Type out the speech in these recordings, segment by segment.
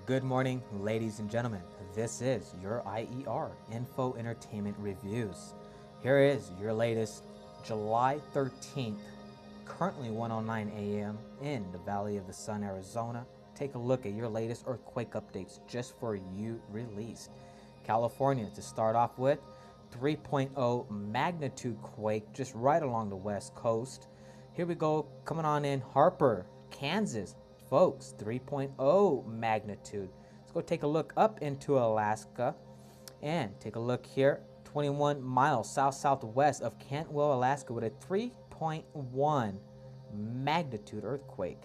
Good morning, ladies and gentlemen. This is your IER Info Entertainment Reviews. Here is your latest July 13th, currently 1:09 a.m. in the Valley of the Sun, Arizona. Take a look at your latest earthquake updates just for you released. California to start off with, 3.0 magnitude quake just right along the west coast. Here we go, coming on in Harper, Kansas. Folks, 3.0 magnitude. Let's go take a look up into Alaska and take a look here. 21 miles south-southwest of Cantwell, Alaska with a 3.1 magnitude earthquake.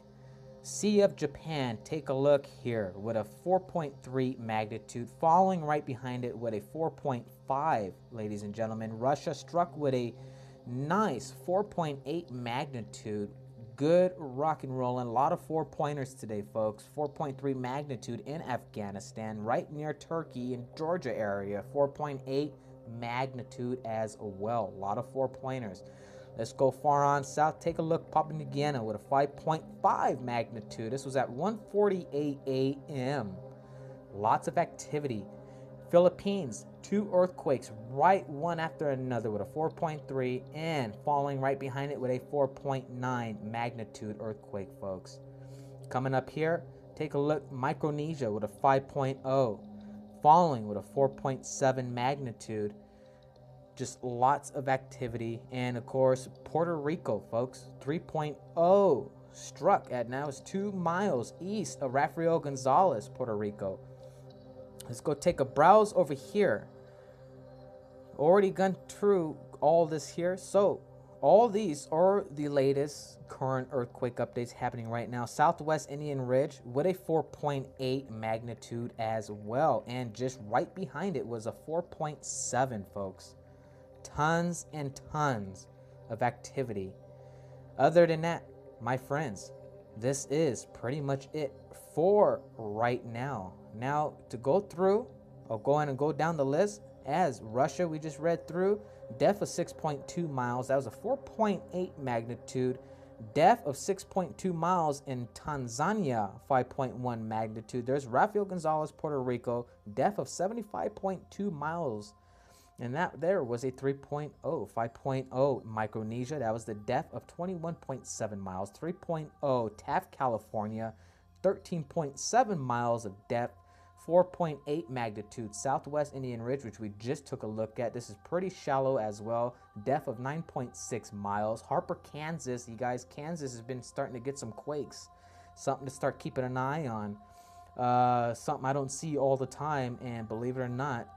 Sea of Japan, take a look here with a 4.3 magnitude. Following right behind it with a 4.5, ladies and gentlemen. Russia struck with a nice 4.8 magnitude. Good rock and roll, and a lot of 4-pointers today, folks. 4.3 magnitude in Afghanistan, right near Turkey in Georgia area. 4.8 magnitude as well. A lot of 4-pointers. Let's go far on south. Take a look, Papua New Guinea with a 5.5 magnitude. This was at 1:48 a.m. Lots of activity. Philippines, 2 earthquakes right one after another with a 4.3 and following right behind it with a 4.9 magnitude earthquake, folks. Coming up here, take a look, Micronesia with a 5.0, following with a 4.7 magnitude. Just lots of activity. And of course, Puerto Rico, folks, 3.0 struck at now is 2 miles east of Rafael Gonzalez, Puerto Rico. Let's go take a browse over here. Already gone through all this here. So all these are the latest current earthquake updates happening right now. Southwest Indian Ridge with a 4.8 magnitude as well. And just right behind it was a 4.7, folks. Tons and tons of activity. Other than that, my friends, this is pretty much it for right now. Now, to go through, I'll go in and go down the list. As Russia, we just read through, depth of 6.2 miles. That was a 4.8 magnitude. Depth of 6.2 miles in Tanzania, 5.1 magnitude. There's Rafael Gonzalez, Puerto Rico, depth of 75.2 miles. And that there was a 3.0, 5.0 Micronesia. That was the depth of 21.7 miles. 3.0 Taft, California, 13.7 miles of depth. 4.8 magnitude Southwest Indian Ridge, which we just took a look at. This is pretty shallow as well. Depth of 9.6 miles. Harper, Kansas. You guys, Kansas has been starting to get some quakes. Something to start keeping an eye on. Something I don't see all the time. And believe it or not,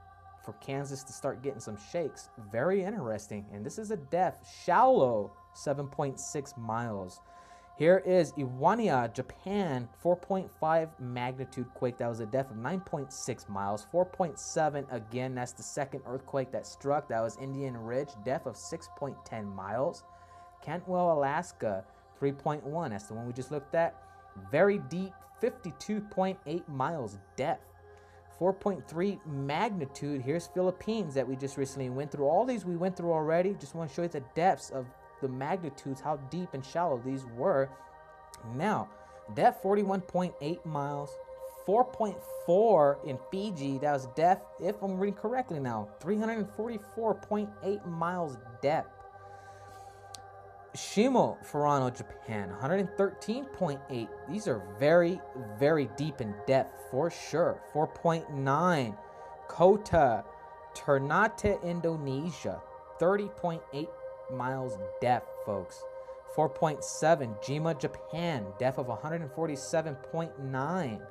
for Kansas to start getting some shakes, very interesting. And this is a depth, shallow, 7.6 miles. Here is Iwaniya, Japan, 4.5 magnitude quake. That was a depth of 9.6 miles. 4.7, again, that's the second earthquake that struck. That was Indian Ridge, depth of 6.10 miles. Cantwell, Alaska, 3.1. That's the one we just looked at. Very deep, 52.8 miles depth. 4.3 magnitude. Here's Philippines that we just recently went through. All these we went through already. Just want to show you the depths of the magnitudes, how deep and shallow these were. Now, depth 41.8 miles. 4.4 in Fiji. That was depth, if I'm reading correctly now, 344.8 miles depth. Shimo, Furano, Japan, 113.8. These are very, very deep in depth for sure. 4.9. Kota, Ternate, Indonesia, 30.8 miles depth, folks. 4.7. Jima, Japan, depth of 147.9.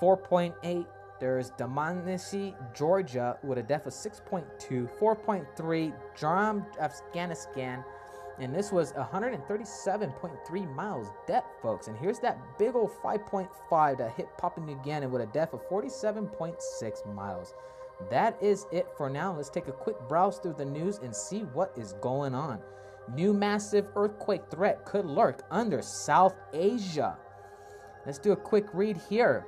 4.8. There's Dmanisi, Georgia, with a depth of 6.2. 4.3. Jam, Afghanistan. And this was 137.3 miles depth, folks. And here's that big old 5.5 that hit Papua New Guinea with a depth of 47.6 miles. That is it for now. Let's take a quick browse through the news and see what is going on. New massive earthquake threat could lurk under South Asia. Let's do a quick read here.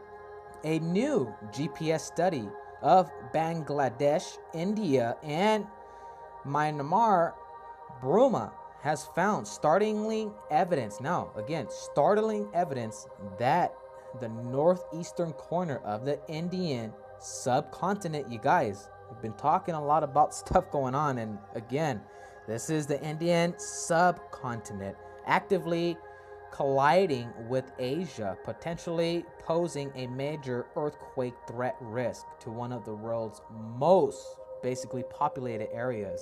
A new GPS study of Bangladesh, India, and Myanmar, Burma, has found startling evidence that the northeastern corner of the Indian subcontinent. You guys, we've been talking a lot about stuff going on, and again, this is the Indian subcontinent actively colliding with Asia, potentially posing a major earthquake threat risk to one of the world's most basically populated areas,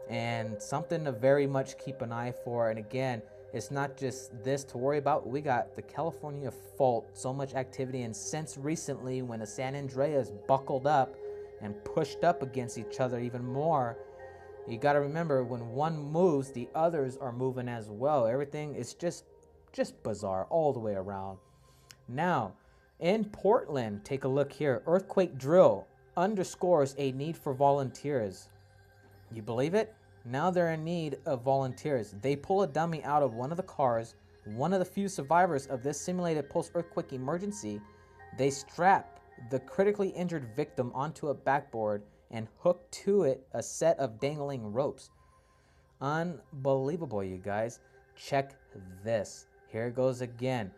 and something to very much keep an eye for. And again, it's not just this to worry about. We got the California fault, so much activity, and since recently when the San Andreas buckled up and pushed up against each other even more, you got to remember, when one moves, the others are moving as well. Everything is just bizarre all the way around. Now, in Portland, take a look here. Earthquake drill underscores a need for volunteers. You believe it? Now they're in need of volunteers. They pull a dummy out of one of the cars, one of the few survivors of this simulated post-earthquake emergency. They strap the critically injured victim onto a backboard and hook to it a set of dangling ropes. Unbelievable, you guys. Check this. Here it goes again.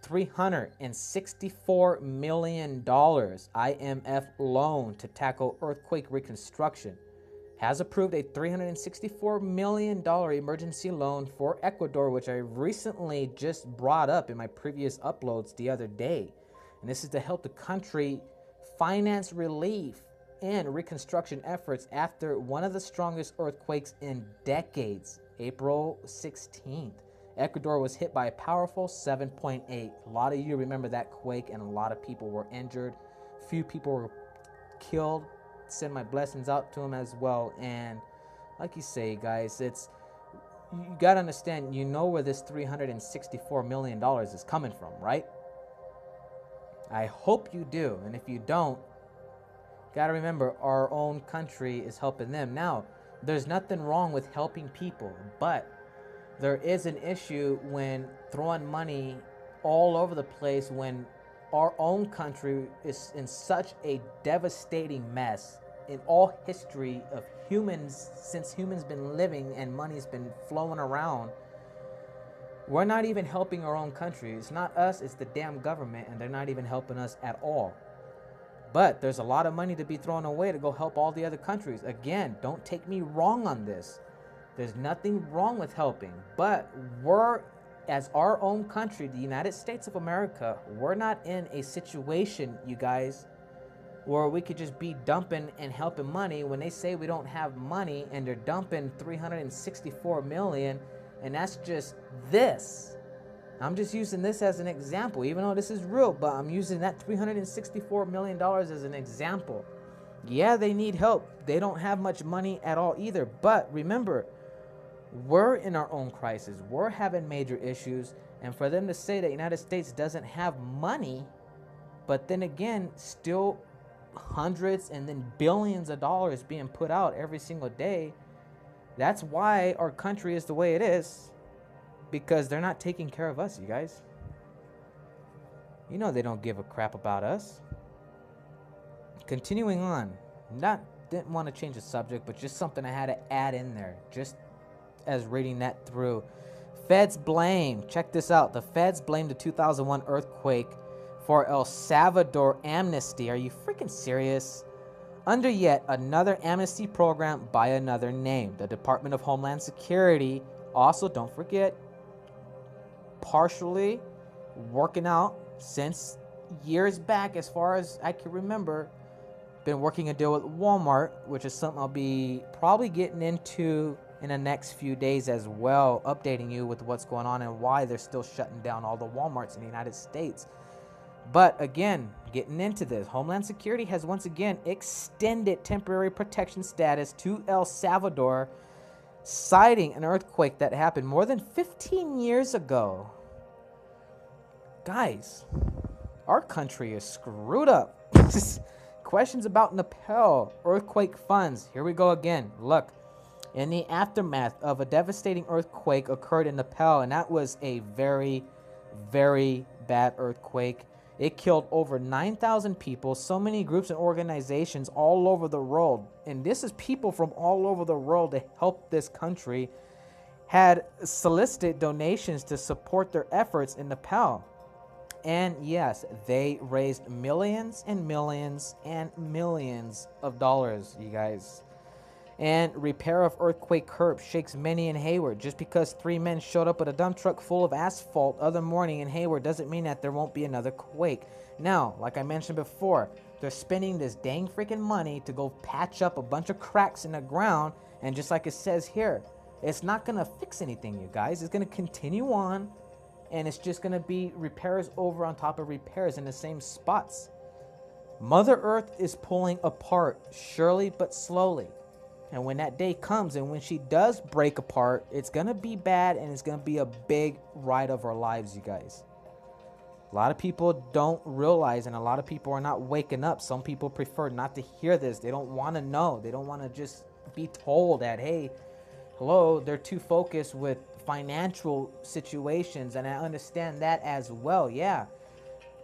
$364 million IMF loan to tackle earthquake reconstruction. Has approved a $364 million emergency loan for Ecuador, which I recently just brought up in my previous uploads the other day. And this is to help the country finance relief and reconstruction efforts after one of the strongest earthquakes in decades, April 16th. Ecuador was hit by a powerful 7.8. A lot of you remember that quake, and a lot of people were injured. Few people were killed. Send my blessings out to them as well. And like you say, guys, you got to understand, you know where this $364 million is coming from, right? I hope you do. And if you don't, got to remember, our own country is helping them. Now, there's nothing wrong with helping people, but there is an issue when throwing money all over the place when our own country is in such a devastating mess in all history of humans, since humans been living and money's been flowing around. We're not even helping our own country. It's not us, it's the damn government, and they're not even helping us at all. But there's a lot of money to be thrown away to go help all the other countries. Again, don't take me wrong on this. There's nothing wrong with helping, but we're, as our own country, the United States of America, we're not in a situation, you guys, where we could just be dumping and helping money when they say we don't have money, and they're dumping $364 million, and that's just this. I'm just using this as an example, even though this is real, but I'm using that $364 million as an example. Yeah, they need help. They don't have much money at all either, but remember, we're in our own crisis. We're having major issues, and for them to say that the United States doesn't have money, but then again, still hundreds and then billions of dollars being put out every single day, that's why our country is the way it is, because they're not taking care of us, you guys. You know they don't give a crap about us. Continuing on, didn't want to change the subject, but just something I had to add in there, just as reading that through. Feds blame, check this out, the feds blame the 2001 earthquake for El Salvador amnesty. Are you freaking serious? Under yet another amnesty program by another name. The Department of Homeland Security, also don't forget, partially working out since years back, as far as I can remember, been working a deal with Walmart, which is something I'll be probably getting into in the next few days as well, updating you with what's going on and why they're still shutting down all the Walmarts in the United States. But again, getting into this, Homeland Security has once again extended temporary protection status to El Salvador, citing an earthquake that happened more than 15 years ago. Guys, our country is screwed up. Questions about Nepal earthquake funds. Here we go again. Look, in the aftermath of a devastating earthquake occurred in Nepal, and that was a very, very bad earthquake. It killed over 9,000 people, so many groups and organizations all over the world. And this is people from all over the world to help this country, had solicited donations to support their efforts in Nepal. And yes, they raised millions and millions and millions of dollars, you guys. And repair of earthquake curb shakes many in Hayward. Just because 3 men showed up with a dump truck full of asphalt other morning in Hayward doesn't mean that there won't be another quake. Now, like I mentioned before, they're spending this dang freaking money to go patch up a bunch of cracks in the ground. And just like it says here, it's not going to fix anything, you guys. It's going to continue on. And it's just going to be repairs over on top of repairs in the same spots. Mother Earth is pulling apart, surely but slowly. And when that day comes and when she does break apart, it's going to be bad and it's going to be a big ride of our lives, you guys. A lot of people don't realize, and a lot of people are not waking up. Some people prefer not to hear this. They don't want to know. They don't want to just be told that, hey, hello, they're too focused with financial situations, and I understand that as well. Yeah.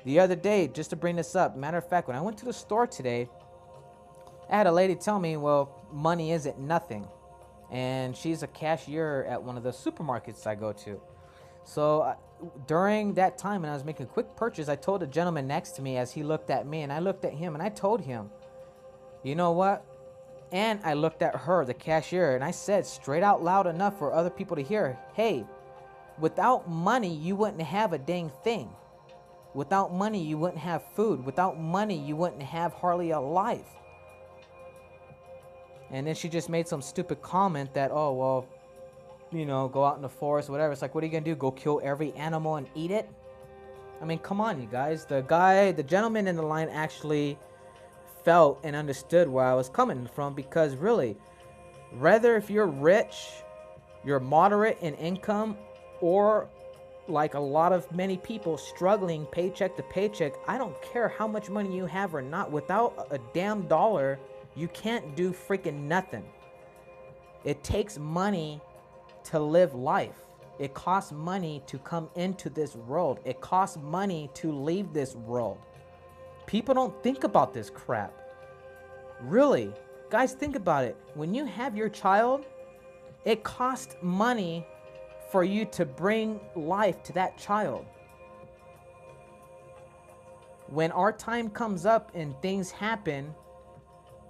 The other day, just to bring this up, matter of fact, when I went to the store today, I had a lady tell me, well, money isn't nothing. And she's a cashier at one of the supermarkets I go to. So during that time, when I was making a quick purchase, I told the gentleman next to me as he looked at me, and I looked at him, and I told him, you know what? And I looked at her, the cashier, and I said straight out loud enough for other people to hear, hey, without money, you wouldn't have a dang thing. Without money, you wouldn't have food. Without money, you wouldn't have hardly a life. And then she just made some stupid comment that, oh, well, you know, go out in the forest, whatever. It's like, what are you going to do? Go kill every animal and eat it? I mean, come on, you guys. The gentleman in the line actually felt and understood where I was coming from, because really, whether if you're rich, you're moderate in income, or like a lot of many people struggling paycheck to paycheck, I don't care how much money you have or not. Without a damn dollar, you can't do freaking nothing. It takes money to live life. It costs money to come into this world. It costs money to leave this world. People don't think about this crap. Really, guys, think about it. When you have your child, it costs money for you to bring life to that child. When our time comes up and things happen,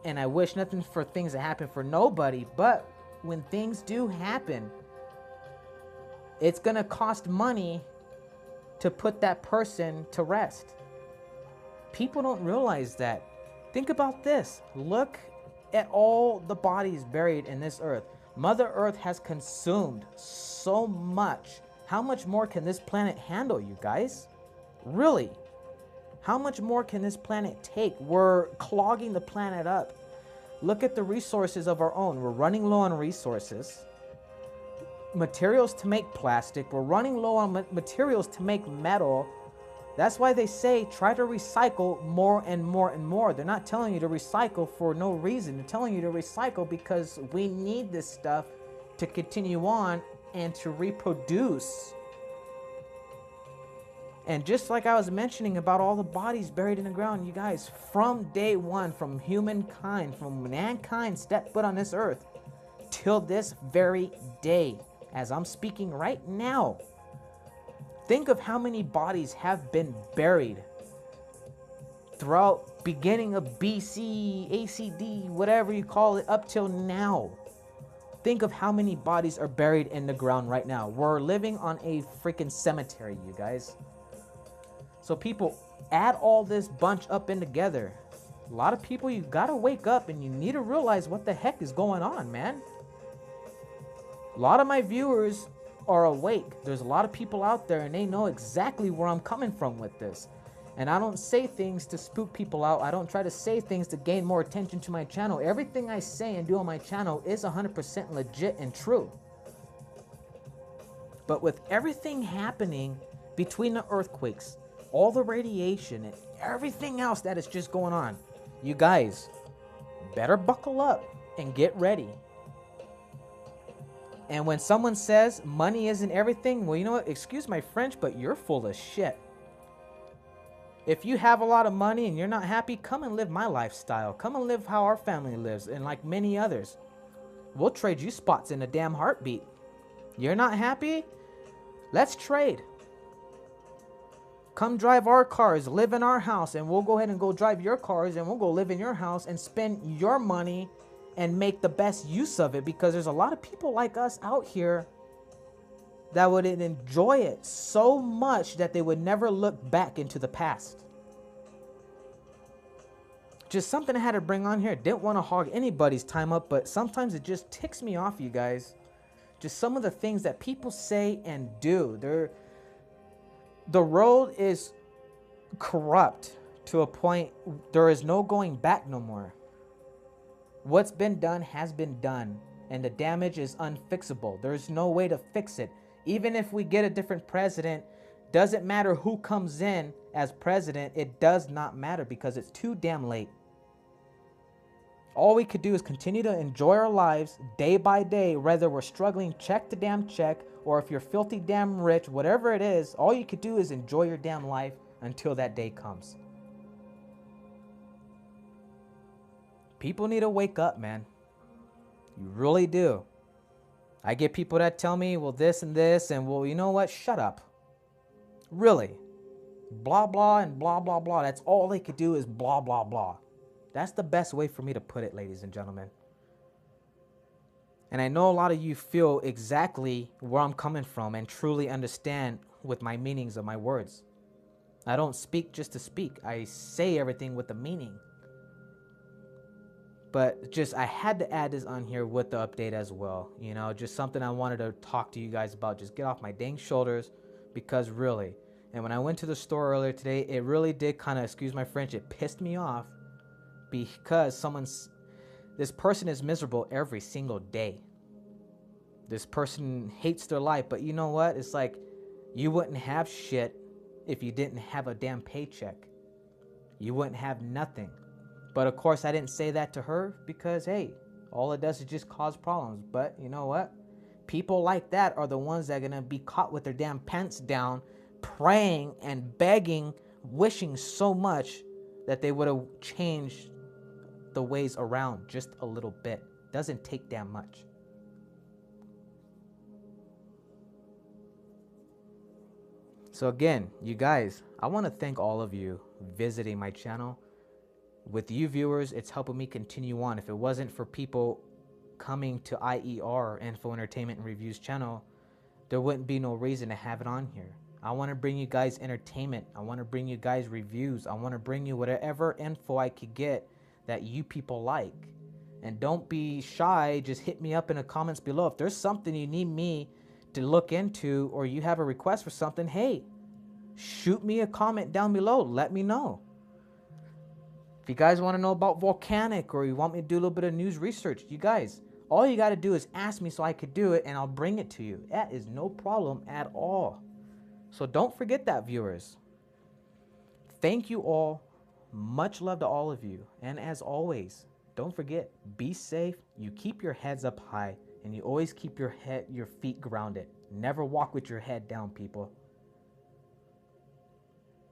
and I wish nothing for things to happen for nobody, but when things do happen, it's going to cost money to put that person to rest. People don't realize that. Think about this. Look at all the bodies buried in this earth. Mother Earth has consumed so much. How much more can this planet handle, you guys? Really? How much more can this planet take? We're clogging the planet up. Look at the resources of our own. We're running low on resources. Materials to make plastic. We're running low on materials to make metal. That's why they say try to recycle more and more and more. They're not telling you to recycle for no reason. They're telling you to recycle because we need this stuff to continue on and to reproduce. And just like I was mentioning about all the bodies buried in the ground, you guys, from day one, from humankind, from mankind stepped foot on this earth, till this very day, as I'm speaking right now, think of how many bodies have been buried throughout beginning of BC, ACD, whatever you call it, up till now. Think of how many bodies are buried in the ground right now. We're living on a freaking cemetery, you guys. So people, add all this bunch up in together. A lot of people, you gotta wake up and you need to realize what the heck is going on, man. A lot of my viewers are awake. There's a lot of people out there and they know exactly where I'm coming from with this. And I don't say things to spook people out. I don't try to say things to gain more attention to my channel. Everything I say and do on my channel is 100% legit and true. But with everything happening between the earthquakes, all the radiation and everything else that is just going on, you guys better buckle up and get ready. And when someone says money isn't everything, well, you know what? Excuse my French, but you're full of shit. If you have a lot of money and you're not happy, come and live my lifestyle. Come and live how our family lives, and like many others. We'll trade you spots in a damn heartbeat. You're not happy? Let's trade. Come drive our cars, live in our house, and we'll go ahead and go drive your cars, and we'll go live in your house and spend your money and make the best use of it, because there's a lot of people like us out here that would enjoy it so much that they would never look back into the past. Just something I had to bring on here. Didn't want to hog anybody's time up, but sometimes it just ticks me off, you guys. Just some of the things that people say and do. The road is corrupt to a point there is no going back no more. What's been done has been done, and the damage is unfixable. There's no way to fix it. Even if we get a different president, doesn't matter who comes in as president, it does not matter because it's too damn late. All we could do is continue to enjoy our lives day by day, whether we're struggling check to damn check, or if you're filthy damn rich, whatever it is, all you could do is enjoy your damn life until that day comes. People need to wake up, man. You really do. I get people that tell me, well, this and this, and well, you know what? Shut up. Really. Blah, blah, and blah, blah, blah. That's all they could do is blah, blah, blah. That's the best way for me to put it, ladies and gentlemen. And I know a lot of you feel exactly where I'm coming from and truly understand with my meanings of my words. I don't speak just to speak. I say everything with a meaning. But just, I had to add this on here with the update as well. You know, just something I wanted to talk to you guys about. Just get off my dang shoulders, because really. And when I went to the store earlier today, it really did kind of, excuse my French, it pissed me off. Because this person is miserable every single day. This person hates their life. But you know what? It's like, you wouldn't have shit if you didn't have a damn paycheck. You wouldn't have nothing. But of course, I didn't say that to her because, hey, all it does is just cause problems. But you know what? People like that are the ones that are going to be caught with their damn pants down, praying and begging, wishing so much that they would have changed the ways around just a little bit. Doesn't take damn much. So again, you guys, I want to thank all of you visiting my channel. With you viewers, it's helping me continue on. If it wasn't for people coming to IER, Info Entertainment and Reviews channel, there wouldn't be no reason to have it on here. I want to bring you guys entertainment. I want to bring you guys reviews. I want to bring you whatever info I could get that you people like. And don't be shy. Just hit me up in the comments below. If there's something you need me to look into, or you have a request for something, hey, shoot me a comment down below. Let me know. If you guys want to know about volcanic, or you want me to do a little bit of news research, you guys, all you got to do is ask me so I could do it, and I'll bring it to you. That is no problem at all. So don't forget that, viewers. Thank you all. Much love to all of you. And as always, don't forget, be safe. You keep your heads up high, and you always keep your feet grounded. Never walk with your head down, people.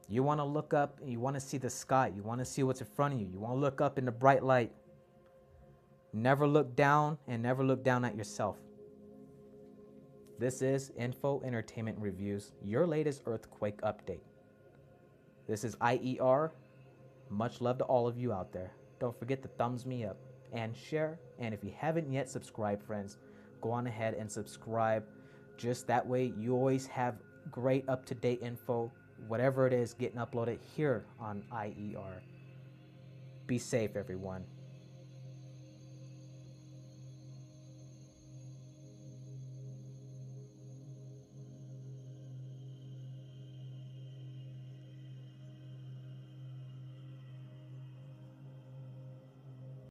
You want to look up and you want to see the sky. You want to see what's in front of you. You want to look up in the bright light. Never look down, and never look down at yourself. This is Info Entertainment Reviews, your latest earthquake update. This is IER. Much love to all of you out there. Don't forget to thumbs me up and share. And if you haven't yet subscribed, friends, go on ahead and subscribe. Just that way you always have great up-to-date info, whatever it is, getting uploaded here on IER. Be safe, everyone.